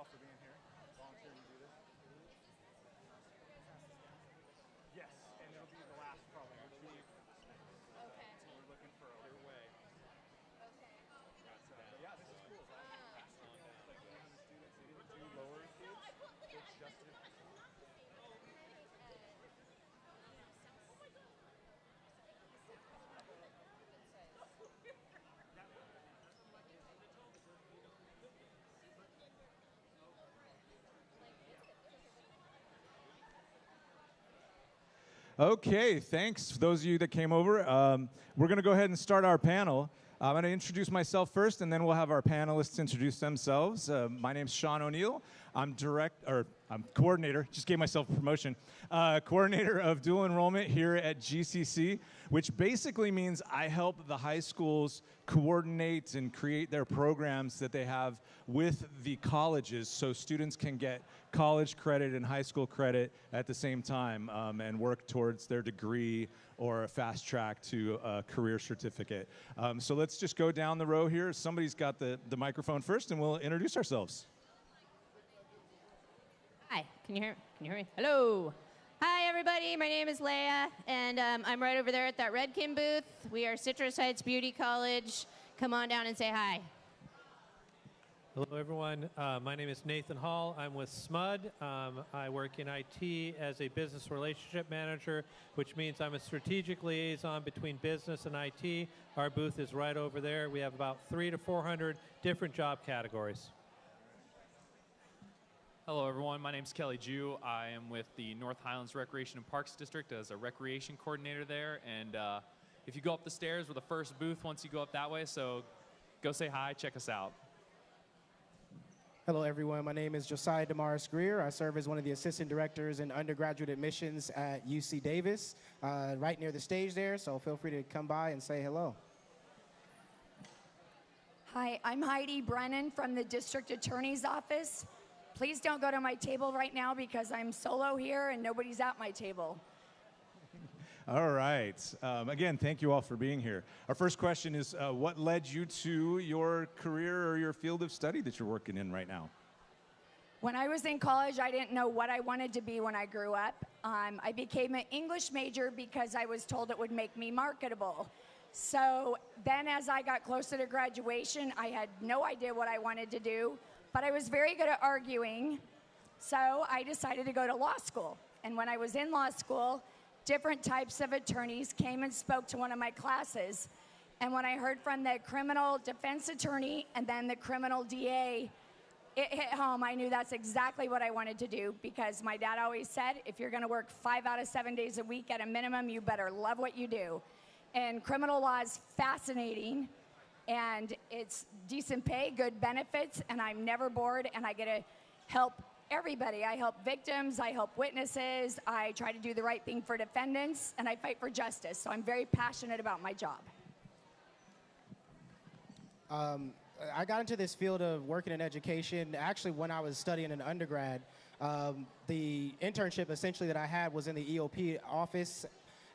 all for being here, volunteering to do this. Yes, and it'll be the last probably. Okay. So we're looking for a clear way. Okay. But yeah, this is cool. Like 300 students. They didn't do lower kids. It's just Okay, thanks for those of you that came over. We're going to go ahead and start our panel. I'm going to introduce myself first, and then we'll have our panelists introduce themselves. My name's Sean O'Neill. I'm coordinator, just gave myself a promotion, coordinator of dual enrollment here at GCC, which basically means I help the high schools coordinate and create their programs that they have with the colleges so students can get college credit and high school credit at the same time and work towards their degree or a fast track to a career certificate. So let's just go down the row here. Somebody's got the microphone first, and we'll introduce ourselves. Hi, can you hear me? Hello. Hi, everybody. My name is Leah, and I'm right over there at that Redkin booth. We are Citrus Heights Beauty College. Come on down and say hi. Hello, everyone. My name is Nathan Hall. I'm with SMUD. I work in IT as a business relationship manager, which means I'm a strategic liaison between business and IT. Our booth is right over there. We have about 300 to 400 different job categories. Hello, everyone. My name is Kelly Jew. I am with the North Highlands Recreation and Parks District as a recreation coordinator there. And if you go up the stairs, we're the first booth once you go up that way. So go say hi, check us out. Hello, everyone. My name is Josiah Damaris Greer. I serve as one of the assistant directors in undergraduate admissions at UC Davis, right near the stage there. So feel free to come by and say hello. Hi, I'm Heidi Brennan from the District Attorney's Office. Please don't go to my table right now because I'm solo here and nobody's at my table. All right. Again, thank you all for being here. Our first question is, what led you to your career or your field of study that you're working in right now? When I was in college, I didn't know what I wanted to be when I grew up. I became an English major because I was told it would make me marketable. So then as I got closer to graduation, I had no idea what I wanted to do, but I was very good at arguing. So I decided to go to law school. And when I was in law school, different types of attorneys came and spoke to one of my classes. And when I heard from the criminal defense attorney and then the criminal DA, it hit home. I knew that's exactly what I wanted to do because my dad always said, if you're gonna work 5 out of 7 days a week at a minimum, you better love what you do. And criminal law is fascinating, and it's decent pay, good benefits, and I'm never bored, and I get to help everybody. I help victims, I help witnesses, I try to do the right thing for defendants, and I fight for justice. So I'm very passionate about my job. I got into this field of working in education actually when I was studying in undergrad. The internship essentially that I had was in the EOP office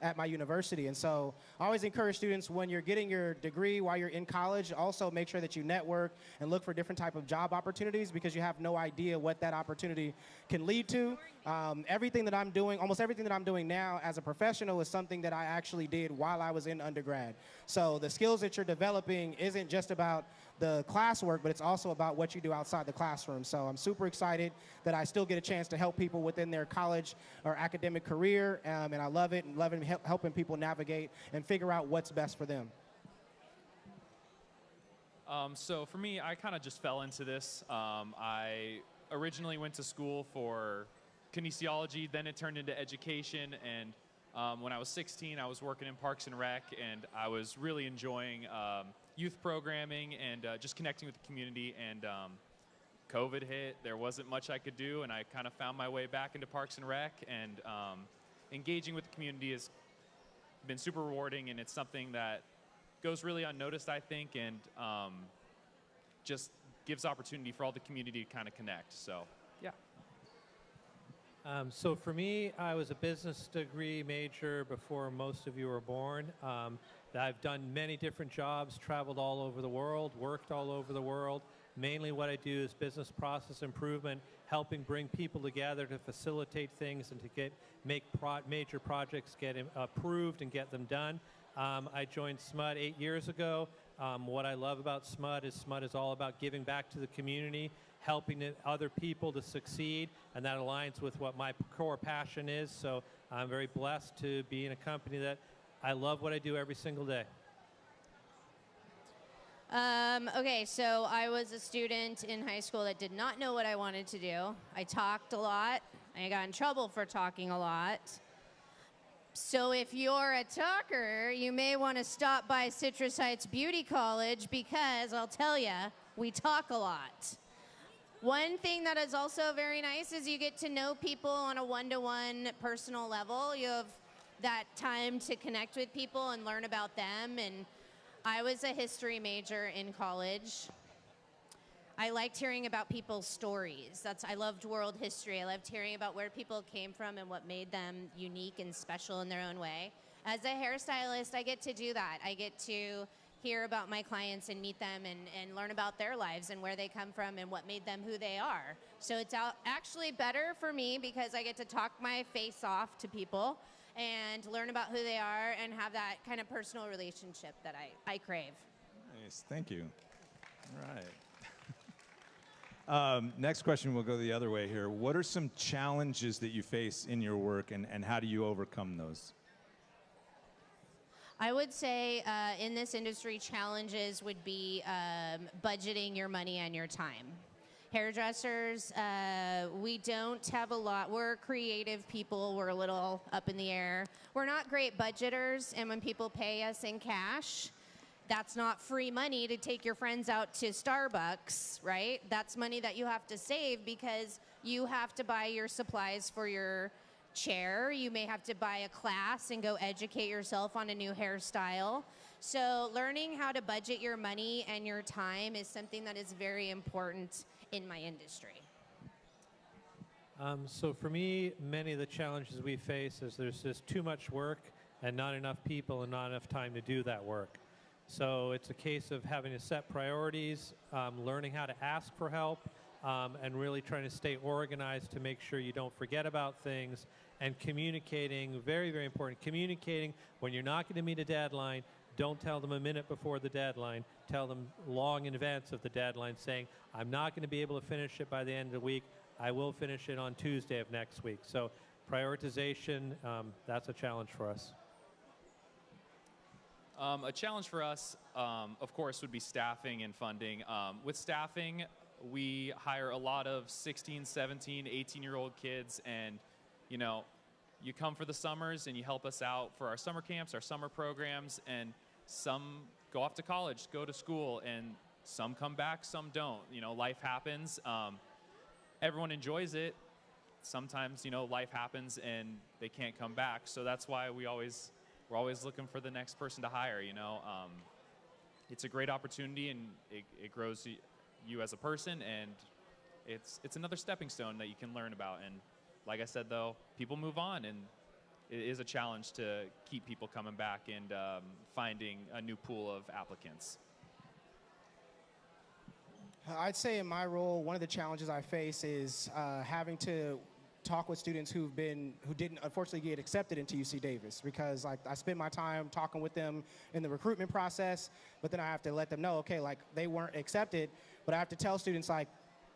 at my university. And so I always encourage students when you're getting your degree while you're in college, also make sure that you network and look for different type of job opportunities because you have no idea what that opportunity can lead to. Everything that I'm doing, almost everything that I'm doing now as a professional is something that I actually did while I was in undergrad. So the skills that you're developing isn't just about the classwork, but it's also about what you do outside the classroom. So I'm super excited that I still get a chance to help people within their college or academic career, and I love it and loving helping people navigate and figure out what's best for them. So for me, I kind of just fell into this. I originally went to school for kinesiology, then it turned into education, and when I was 16, I was working in Parks and Rec, and I was really enjoying youth programming and just connecting with the community, and COVID hit. There wasn't much I could do, and I kind of found my way back into Parks and Rec, and engaging with the community has been super rewarding, and it's something that goes really unnoticed, I think, and just gives opportunity for all the community to kind of connect. So, yeah. So for me, I was a business degree major before most of you were born. I've done many different jobs, traveled all over the world, worked all over the world. Mainly what I do is business process improvement, helping bring people together to facilitate things and to make major projects get approved and get them done. I joined SMUD 8 years ago. What I love about SMUD is all about giving back to the community, helping other people to succeed, and that aligns with what my core passion is. So I'm very blessed to be in a company that I love what I do every single day. Okay, so I was a student in high school that did not know what I wanted to do. I talked a lot. I got in trouble for talking a lot. So if you're a talker, you may want to stop by Citrus Heights Beauty College because I'll tell you, we talk a lot. One thing that is also very nice is you get to know people on a one-to-one personal level. You have that time to connect with people and learn about them. And I was a history major in college. I liked hearing about people's stories. I loved world history. I loved hearing about where people came from and what made them unique and special in their own way. As a hairstylist, I get to do that. I get to hear about my clients and meet them and learn about their lives and where they come from and what made them who they are. So it's actually better for me because I get to talk my face off to people and learn about who they are and have that kind of personal relationship that I crave. Nice, thank you. All right. Next question, we'll go the other way here. What are some challenges that you face in your work, and how do you overcome those? I would say in this industry, challenges would be budgeting your money and your time. Hairdressers, we don't have a lot. We're creative people. We're a little up in the air. We're not great budgeters, and when people pay us in cash, that's not free money to take your friends out to Starbucks, right? That's money that you have to save because you have to buy your supplies for your chair. You may have to buy a class and go educate yourself on a new hairstyle. So learning how to budget your money and your time is something that is very important in my industry. So for me, many of the challenges we face is there's just too much work and not enough people and not enough time to do that work. So it's a case of having to set priorities, learning how to ask for help, and really trying to stay organized to make sure you don't forget about things, and communicating, very, very important, communicating when you're not going to meet a deadline. Don't tell them a minute before the deadline. Tell them long in advance of the deadline, saying, I'm not going to be able to finish it by the end of the week. I will finish it on Tuesday of next week. So prioritization, that's a challenge for us. A challenge for us, of course, would be staffing and funding. With staffing, we hire a lot of 16, 17, 18-year-old kids, and, you know, you come for the summers and you help us out for our summer camps, our summer programs, and some go off to college, go to school, and some come back, some don't. You know, life happens. Everyone enjoys it. Sometimes, you know, life happens and they can't come back, so that's why we're always looking for the next person to hire, you know. It's a great opportunity, and it grows you as a person, and it's another stepping stone that you can learn about. And like I said, though, people move on, and it is a challenge to keep people coming back and finding a new pool of applicants. I'd say in my role, one of the challenges I face is having to talk with students who didn't unfortunately get accepted into UC Davis, because I spend my time talking with them in the recruitment process, but then I have to let them know, okay, like they weren't accepted, but I have to tell students, like,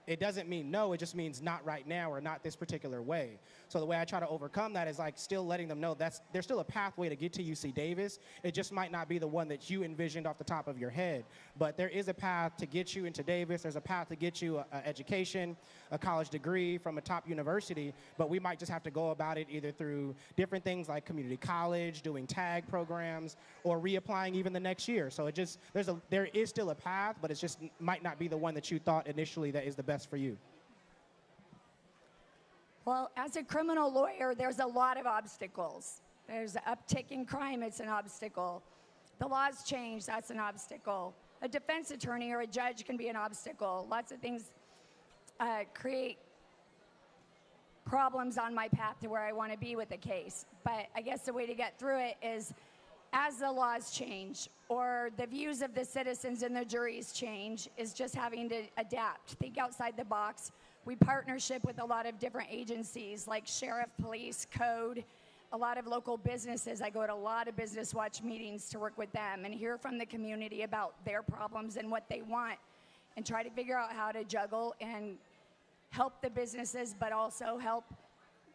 it doesn't mean no, it just means not right now or not this particular way. So the way I try to overcome that is like still letting them know there's still a pathway to get to UC Davis. It just might not be the one that you envisioned off the top of your head. But there is a path to get you into Davis. There's a path to get you an education, a college degree from a top university. But we might just have to go about it either through different things like community college, doing tag programs, or reapplying even the next year. So it just there is still a path, but it just might not be the one that you thought initially that is the best for you. Well, as a criminal lawyer, there's a lot of obstacles. There's an uptick in crime, it's an obstacle. The laws change, that's an obstacle. A defense attorney or a judge can be an obstacle. Lots of things create problems on my path to where I want to be with a case. But I guess the way to get through it is as the laws change or the views of the citizens and the juries change, is just having to adapt, think outside the box. We partnership with a lot of different agencies like sheriff, police, code, a lot of local businesses. I go to a lot of Business Watch meetings to work with them and hear from the community about their problems and what they want, and try to figure out how to juggle and help the businesses, but also help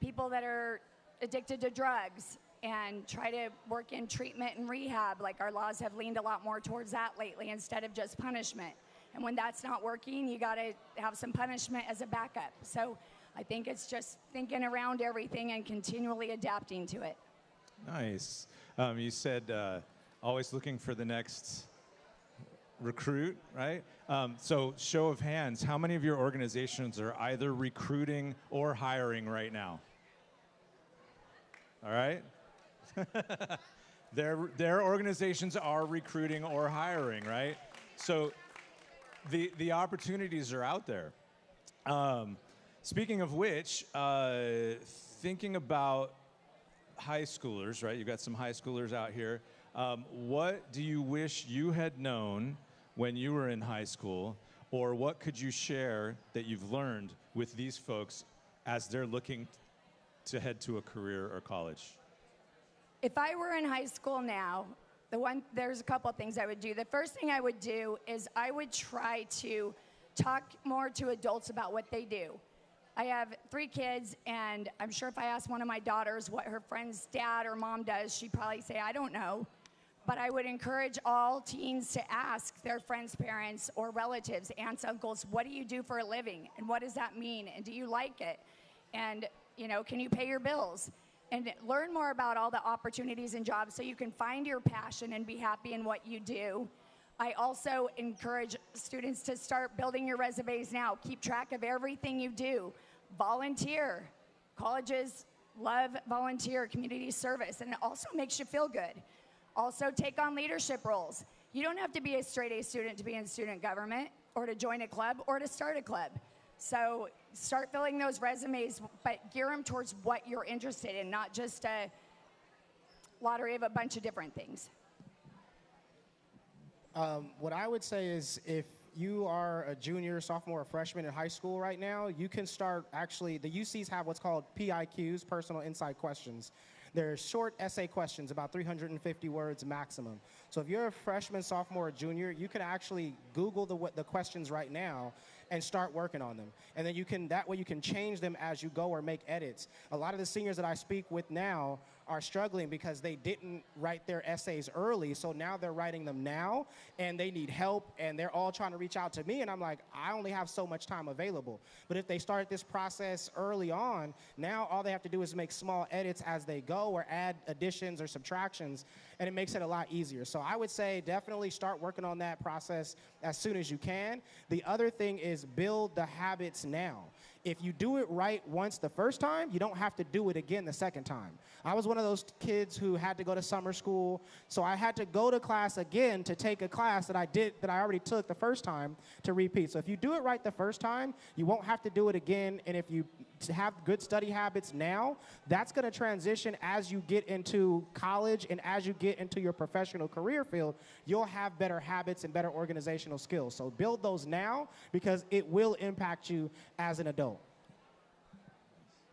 people that are addicted to drugs, and try to work in treatment and rehab. Like, our laws have leaned a lot more towards that lately instead of just punishment. And when that's not working, you got to have some punishment as a backup. So I think it's just thinking around everything and continually adapting to it. Nice. You said always looking for the next recruit, right? So show of hands, how many of your organizations are either recruiting or hiring right now? All right. Their organizations are recruiting or hiring, right? So the opportunities are out there. Speaking of which, thinking about high schoolers, right? You've got some high schoolers out here. What do you wish you had known when you were in high school, or what could you share that you've learned with these folks as they're looking to head to a career or college? If I were in high school now, there's a couple things I would do. The first thing I would do is I would try to talk more to adults about what they do. I have 3 kids, and I'm sure if I asked one of my daughters what her friend's dad or mom does, she'd probably say, I don't know. But I would encourage all teens to ask their friends' parents or relatives, aunts, uncles, what do you do for a living? And what does that mean? And do you like it? And, can you pay your bills? And learn more about all the opportunities and jobs so you can find your passion and be happy in what you do. I also encourage students to start building your resumes now. Keep track of everything you do. Volunteer. Colleges love volunteer community service, and it also makes you feel good. Also, take on leadership roles. You don't have to be a straight A student to be in student government or to join a club or to start a club. So start filling those resumes, but gear them towards what you're interested in, not just a lottery of a bunch of different things. What I would say is, if you are a junior, sophomore, or freshman in high school right now, you can start, actually, the UCs have what's called PIQs, Personal Insight Questions. They're short essay questions, about 350 words maximum. So if you're a freshman, sophomore, or junior, you can actually Google the questions right now and start working on them. And then that way you can change them as you go or make edits. A lot of the seniors that I speak with now are struggling because they didn't write their essays early, so now they're writing them now, and they need help, and they're all trying to reach out to me, and I'm like, I only have so much time available. But if they start this process early on, now all they have to do is make small edits as they go or add additions or subtractions, and it makes it a lot easier. So I would say definitely start working on that process as soon as you can. The other thing is build the habits now. If you do it right once the first time, you don't have to do it again the second time. I was one of those kids who had to go to summer school, so I had to go to class again to take a class that I already took the first time to repeat. So if you do it right the first time, you won't have to do it again, and if you have good study habits now, that's going to transition as you get into college and as you get into your professional career field, you'll have better habits and better organizational skills. So build those now because it will impact you as an adult.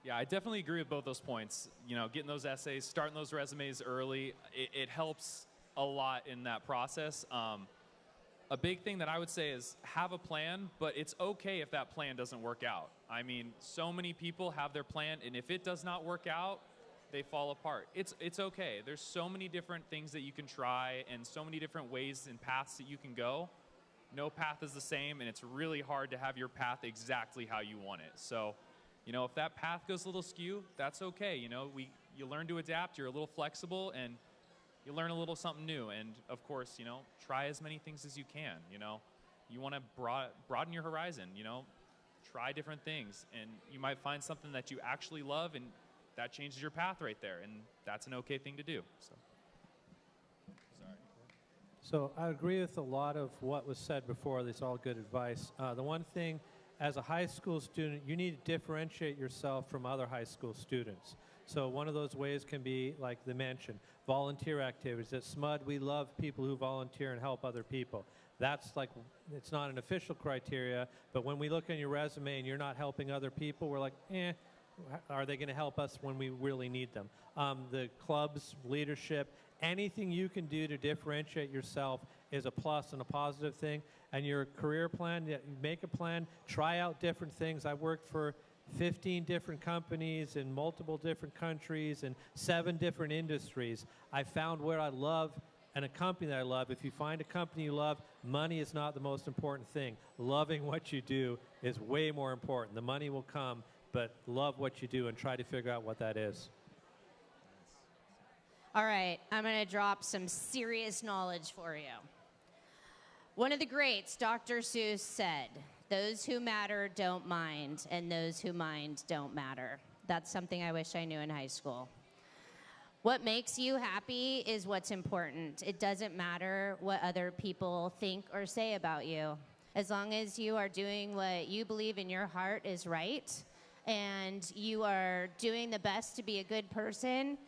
Yeah, I definitely agree with both those points. Getting those essays, starting those resumes early, it helps a lot in that process. A big thing that I would say is have a plan, but it's okay if that plan doesn't work out. I mean, so many people have their plan, and if it does not work out, they fall apart. It's okay. There's so many different things that you can try and so many different ways and paths that you can go. No path is the same, and it's really hard to have your path exactly how you want it. So, if that path goes a little skew, that's okay. You learn to adapt. You're a little flexible, and you learn a little something new. And of course, try as many things as you can. You want to broaden your horizon. Try different things, and you might find something that you actually love, and that changes your path right there. And that's an okay thing to do. So I agree with a lot of what was said before. That's all good advice. The one thing, as a high school student, you need to differentiate yourself from other high school students. So one of those ways can be, like the mention, volunteer activities. At SMUD, we love people who volunteer and help other people. That's like, it's not an official criteria, but when we look on your resume and you're not helping other people, we're like, are they going to help us when we really need them? The clubs, leadership, anything you can do to differentiate yourself is a plus and a positive thing. And your career plan, make a plan, try out different things. I worked for 15 different companies in multiple different countries and 7 different industries. I found where I love and a company that I love. If you find a company you love, money is not the most important thing. Loving what you do is way more important. The money will come, but love what you do and try to figure out what that is. All right, I'm going to drop some serious knowledge for you. One of the greats, Dr. Seuss, said, "Those who matter don't mind, and those who mind don't matter." That's something I wish I knew in high school. What makes you happy is what's important. It doesn't matter what other people think or say about you. As long as you are doing what you believe in your heart is right, and you are doing the best to be a good person,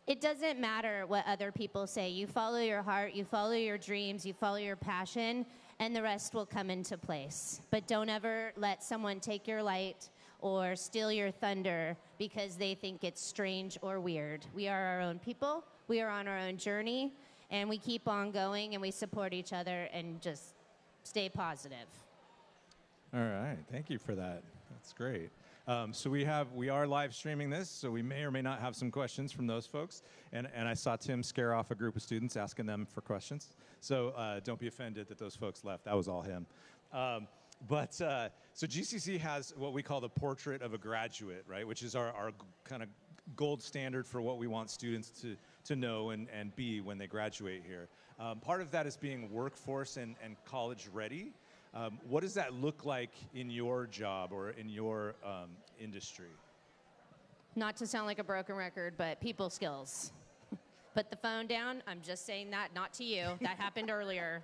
it doesn't matter what other people say. You follow your heart, you follow your dreams, you follow your passion, and the rest will come into place. But don't ever let someone take your light or steal your thunder because they think it's strange or weird. We are our own people, we are on our own journey, and we keep on going and we support each other and just stay positive. All right, thank you for that. That's great. So we are live streaming this, so we may or may not have some questions from those folks. And I saw Tim scare off a group of students asking them for questions. So don't be offended that those folks left. That was all him. So GCC has what we call the portrait of a graduate, right? Which is our kind of gold standard for what we want students to know and be when they graduate here. Part of that is being workforce and college ready. What does that look like in your job or in your industry? Not to sound like a broken record, but people skills. Put the phone down. I'm just saying that, not to you. That happened earlier.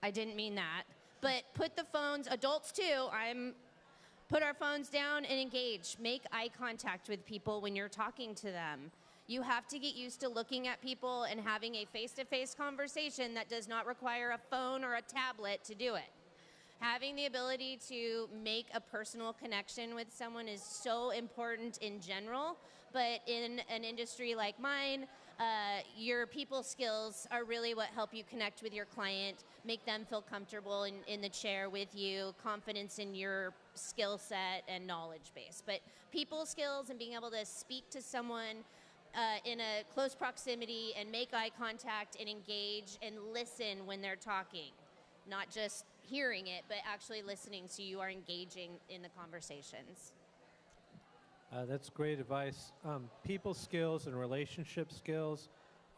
I didn't mean that. But put the phones, adults too, put our phones down and engage. Make eye contact with people when you're talking to them. You have to get used to looking at people and having a face-to-face conversation that does not require a phone or a tablet to do it. Having the ability to make a personal connection with someone is so important in general, but in an industry like mine, your people skills are really what help you connect with your client, make them feel comfortable in the chair with you, confidence in your skill set and knowledge base. But people skills and being able to speak to someone in a close proximity and make eye contact and engage and listen when they're talking. Not just hearing it, but actually listening so you are engaging in the conversations. That's great advice. People skills and relationship skills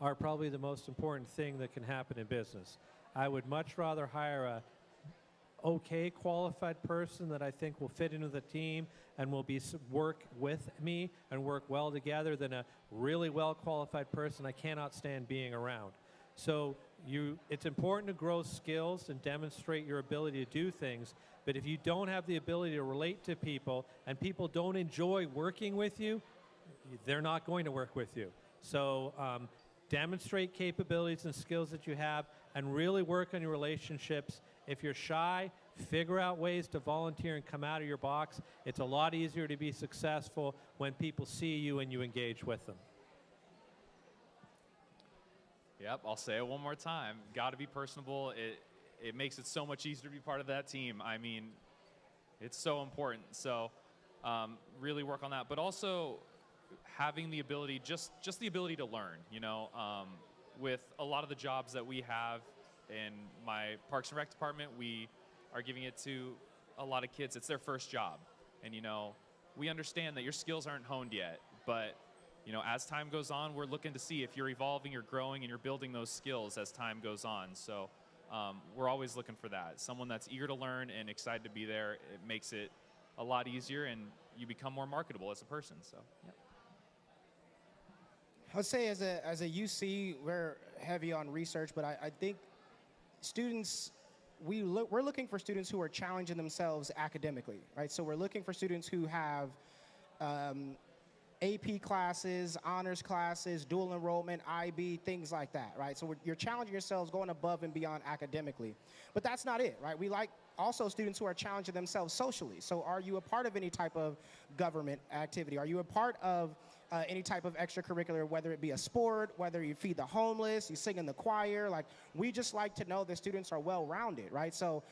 are probably the most important thing that can happen in business. I would much rather hire a okay qualified person that I think will fit into the team and will work with me and work well together than a really well qualified person I cannot stand being around. So it's important to grow skills and demonstrate your ability to do things, but if you don't have the ability to relate to people and people don't enjoy working with you, they're not going to work with you. So demonstrate capabilities and skills that you have and really work on your relationships. If you're shy, figure out ways to volunteer and come out of your box. It's a lot easier to be successful when people see you and you engage with them. Yep, I'll say it one more time. Got to be personable. It makes it so much easier to be part of that team. I mean, it's so important. So really work on that. But also having the ability, just the ability to learn, you know. With a lot of the jobs that we have in my Parks and Rec department, we are giving it to a lot of kids. It's their first job. And, you know, we understand that your skills aren't honed yet, but you know, as time goes on, we're looking to see if you're evolving, you're growing, and you're building those skills as time goes on. So we're always looking for that. Someone that's eager to learn and excited to be there. It makes it a lot easier, and you become more marketable as a person. So, yep. I would say as a UC, we're heavy on research, but I think students, we're looking for students who are challenging themselves academically, right? So we're looking for students who have AP classes, honors classes, dual enrollment, IB, things like that, right? So you're challenging yourselves, going above and beyond academically. But that's not it, right? We like also students who are challenging themselves socially. So are you a part of any type of government activity? Are you a part of any type of extracurricular, whether it be a sport, whether you feed the homeless, you sing in the choir? Like, we just like to know that students are well-rounded, right? So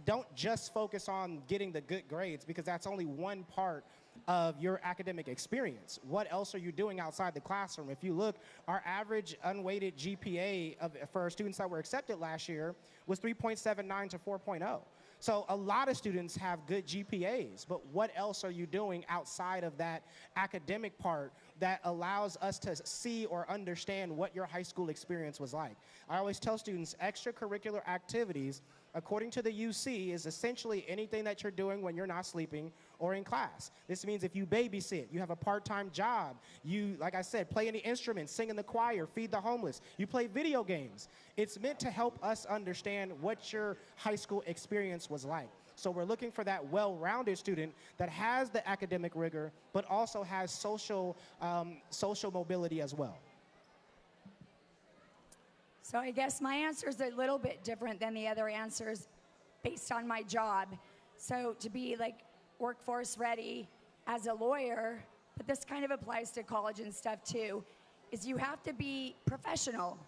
don't just focus on getting the good grades, because that's only one part of your academic experience. What else are you doing outside the classroom? If you look, our average unweighted GPA for students that were accepted last year was 3.79 to 4.0. So a lot of students have good GPAs, but what else are you doing outside of that academic part that allows us to see or understand what your high school experience was like? I always tell students extracurricular activities, according to the UC, is essentially anything that you're doing when you're not sleeping or in class. This means if you babysit, you have a part-time job, you, like I said, play any instruments, sing in the choir, feed the homeless, you play video games. It's meant to help us understand what your high school experience was like. So we're looking for that well-rounded student that has the academic rigor, but also has social mobility as well. So I guess my answer is a little bit different than the other answers based on my job. So to be like workforce ready as a lawyer, but this kind of applies to college and stuff too, is you have to be professional.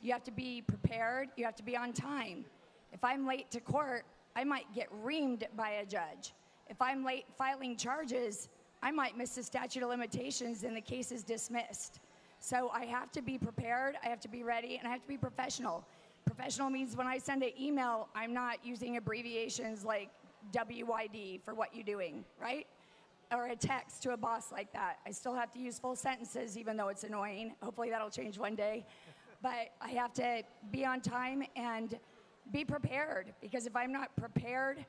You have to be prepared. You have to be on time. If I'm late to court, I might get reamed by a judge. If I'm late filing charges, I might miss the statute of limitations and the case is dismissed. So I have to be prepared, I have to be ready, and I have to be professional. Professional means when I send an email, I'm not using abbreviations like WYD for what you're doing, right? Or a text to a boss like that. I still have to use full sentences, even though it's annoying. Hopefully that'll change one day. But I have to be on time and be prepared, because if I'm not prepared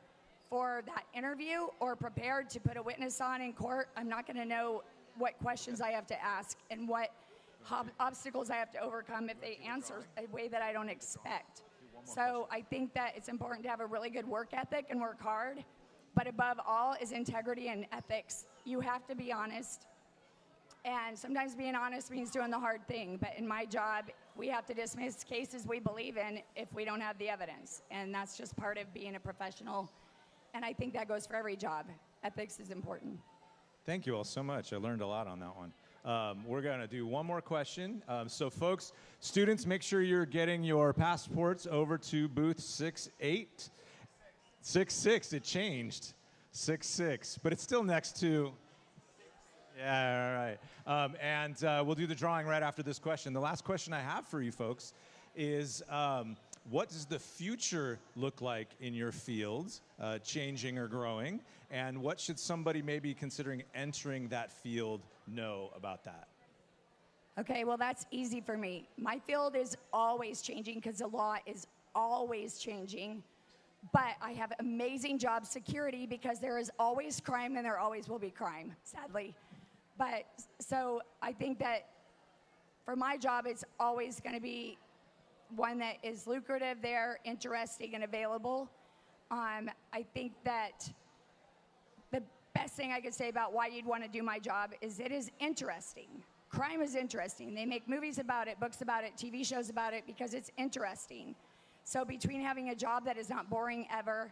for that interview or prepared to put a witness on in court, I'm not going to know what questions I have to ask and what obstacles I have to overcome if they answer a way that I don't expect. So I think that it's important to have a really good work ethic and work hard, but above all is integrity and ethics. You have to be honest, and sometimes being honest means doing the hard thing, but in my job, we have to dismiss cases we believe in if we don't have the evidence, and that's just part of being a professional, and I think that goes for every job. Ethics is important. Thank you all so much. I learned a lot on that one. We're going to do one more question. So folks, students, make sure you're getting your passports over to booth 68. 66, it changed. 66, but it's still next to... Yeah, all right. And we'll do the drawing right after this question. The last question I have for you folks is, what does the future look like in your field, changing or growing? And what should somebody maybe considering entering that field know about that? Okay, well, that's easy for me. My field is always changing because the law is always changing. But I have amazing job security because there is always crime and there always will be crime, sadly. But so I think that for my job, it's always going to be one that is lucrative there, interesting, and available. I think that the best thing I could say about why you'd want to do my job is it is interesting. Crime is interesting. They make movies about it, books about it, TV shows about it because it's interesting. So between having a job that is not boring ever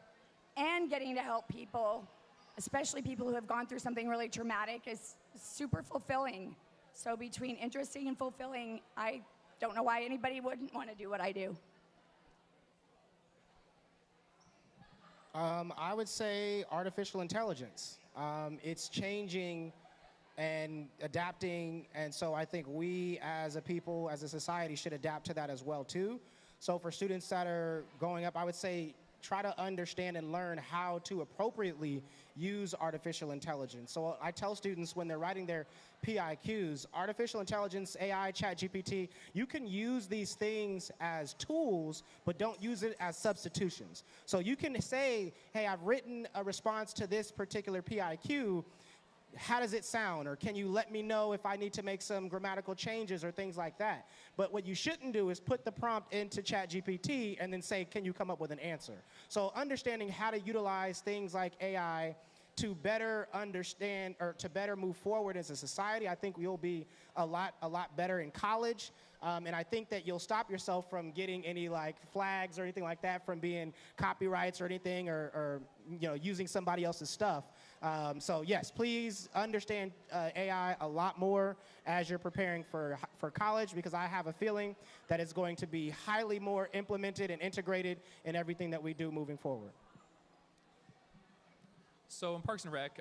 and getting to help people, especially people who have gone through something really traumatic, is super fulfilling. So between interesting and fulfilling, I don't know why anybody wouldn't want to do what I do. I would say artificial intelligence. It's changing and adapting, and so I think we as a people, as a society, should adapt to that as well too. So for students that are going up, I would say try to understand and learn how to appropriately use artificial intelligence. So I tell students when they're writing their PIQs, artificial intelligence, AI, ChatGPT, you can use these things as tools, but don't use it as substitutions. So you can say, hey, I've written a response to this particular PIQ. How does it sound? Or can you let me know if I need to make some grammatical changes or things like that? But what you shouldn't do is put the prompt into ChatGPT and then say, can you come up with an answer? So understanding how to utilize things like AI to better understand or to better move forward as a society. I think we'll be a lot better in college. And I think that you'll stop yourself from getting any like flags or anything like that from being copyrights or anything or using somebody else's stuff. So yes, please understand AI a lot more as you're preparing for college, because I have a feeling that it's going to be highly more implemented and integrated in everything that we do moving forward. So in Parks and Rec,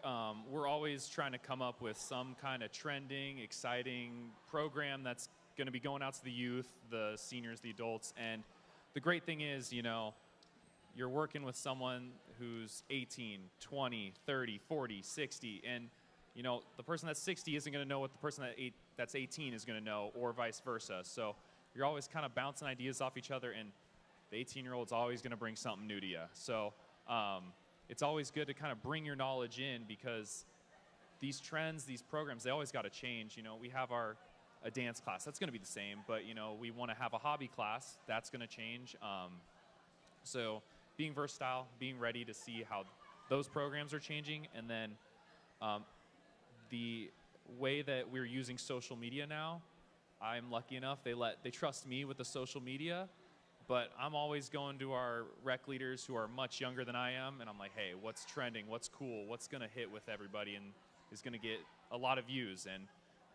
we're always trying to come up with some kind of trending, exciting program that's going to be going out to the youth, the seniors, the adults. And the great thing is, you're working with someone who's 18, 20, 30, 40, 60, and the person that's 60 isn't going to know what the person that's 18 is going to know, or vice versa. So you're always kind of bouncing ideas off each other, and the 18-year-old's always going to bring something new to you. So it's always good to kind of bring your knowledge in, because these trends, these programs, they always got to change. We have a dance class, that's going to be the same, but we want to have a hobby class, that's going to change. So being versatile, being ready to see how those programs are changing, and then the way that we're using social media now, I'm lucky enough they trust me with the social media, but I'm always going to our rec leaders who are much younger than I am, and I'm like, hey, what's trending, what's cool, what's going to hit with everybody and is going to get a lot of views, and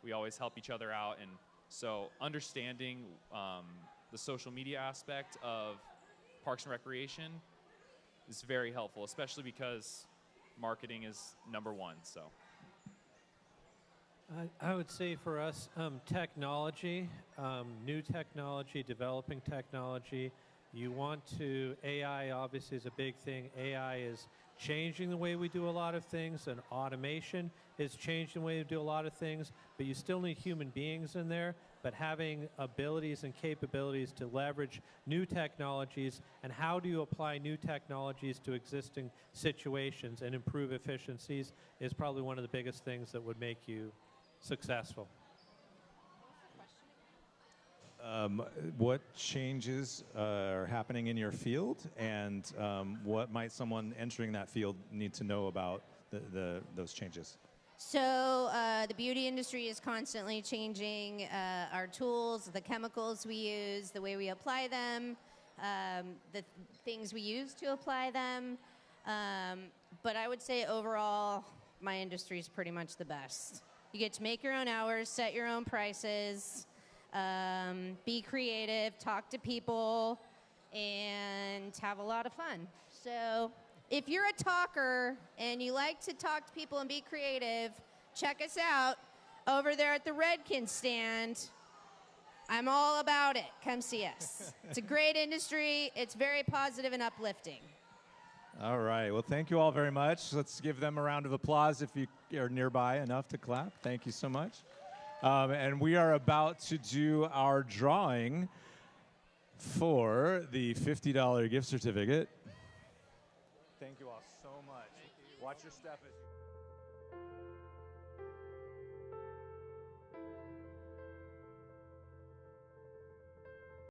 we always help each other out. And so understanding the social media aspect of Parks and Recreation is very helpful, especially because marketing is #1. So I would say for us, technology, new technology, developing technology. You want to, AI obviously is a big thing. AI is changing the way we do a lot of things, and automation is changing the way we do a lot of things, but you still need human beings in there. But having abilities and capabilities to leverage new technologies, and how do you apply new technologies to existing situations and improve efficiencies, is probably one of the biggest things that would make you successful. What changes are happening in your field, and what might someone entering that field need to know about those changes? So the beauty industry is constantly changing our tools, the chemicals we use, the way we apply them, the things we use to apply them. But I would say overall, my industry is pretty much the best. You get to make your own hours, set your own prices, be creative, talk to people, and have a lot of fun. So if you're a talker and you like to talk to people and be creative, check us out over there at the Redken stand. I'm all about it. Come see us. It's a great industry. It's very positive and uplifting. All right. Well, thank you all very much. Let's give them a round of applause if you are nearby enough to clap. Thank you so much. And we are about to do our drawing for the $50 gift certificate. Thank you all so much. Watch your step as you...